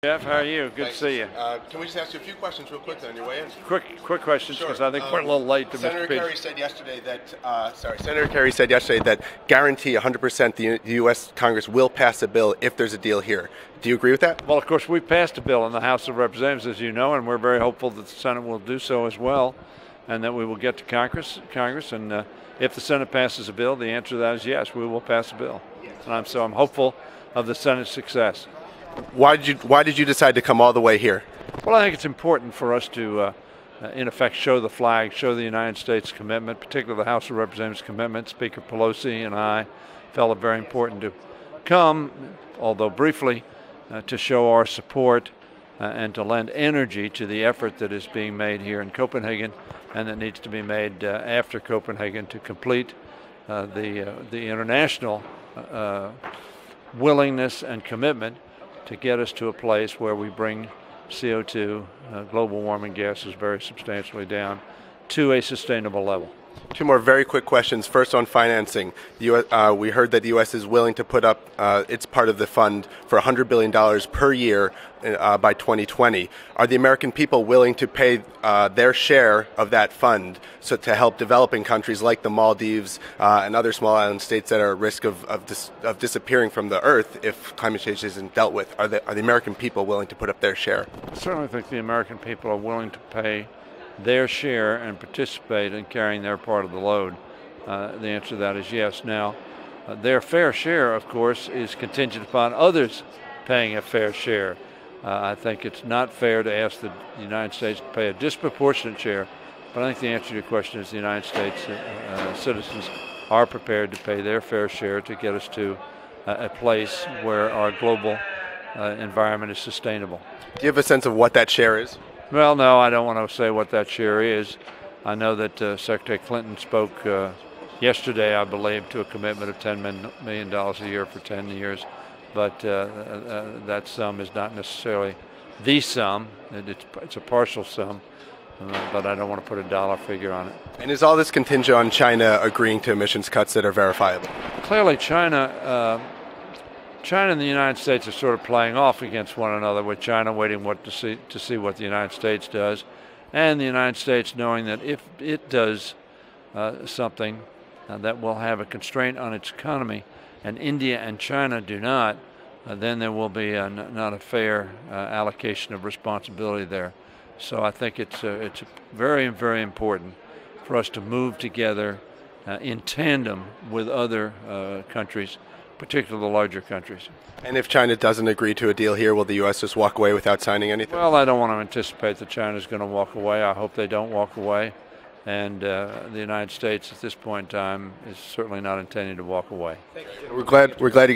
Jeff, how are you? Good to see you. Can we just ask you a few questions real quick on your way in? Quick questions, because I think we're a little late to Senator Mr. Kerry said yesterday that Senator Kerry said yesterday that guarantee 100% the U.S. Congress will pass a bill if there's a deal here. Do you agree with that? Well, of course, we passed a bill in the House of Representatives, as you know, and we're very hopeful that the Senate will do so as well, and that we will get to Congress. And if the Senate passes a bill, the answer to that is yes, we will pass a bill. And so I'm hopeful of the Senate's success. Why did you decide to come all the way here? Well, I think it's important for us to, in effect, show the flag, show the United States commitment, particularly the House of Representatives commitment. Speaker Pelosi and I felt it very important to come, although briefly, to show our support and to lend energy to the effort that is being made here in Copenhagen and that needs to be made after Copenhagen to complete the international willingness and commitment to get us to a place where we bring CO2, global warming gases, very substantially down to a sustainable level. Two more very quick questions. First, on financing. We heard that the U.S. is willing to put up its part of the fund for $100 billion per year by 2020. Are the American people willing to pay their share of that fund to help developing countries like the Maldives and other small island states that are at risk of disappearing from the earth if climate change isn't dealt with? Are the American people willing to put up their share? I certainly think the American people are willing to pay their share and participate in carrying their part of the load. The answer to that is yes. Now, their fair share, of course, is contingent upon others paying a fair share. I think it's not fair to ask the United States to pay a disproportionate share, but I think the answer to your question is the United States citizens are prepared to pay their fair share to get us to a place where our global environment is sustainable. Do you have a sense of what that share is? Well, no, I don't want to say what that share is. I know that Secretary Clinton spoke yesterday, I believe, to a commitment of $10 million a year for 10 years. But that sum is not necessarily the sum. It's a partial sum, but I don't want to put a dollar figure on it. And is all this contingent on China agreeing to emissions cuts that are verifiable? Clearly, China and the United States are sort of playing off against one another, with China waiting to see what the United States does, and the United States knowing that if it does something that will have a constraint on its economy, and India and China do not, then there will be not a fair allocation of responsibility there. So I think it's very, very important for us to move together in tandem with other countries, particularly the larger countries. And if China doesn't agree to a deal here, will the U.S. just walk away without signing anything? Well, I don't want to anticipate that China's going to walk away. I hope they don't walk away. And the United States at this point in time is certainly not intending to walk away. We're glad you guys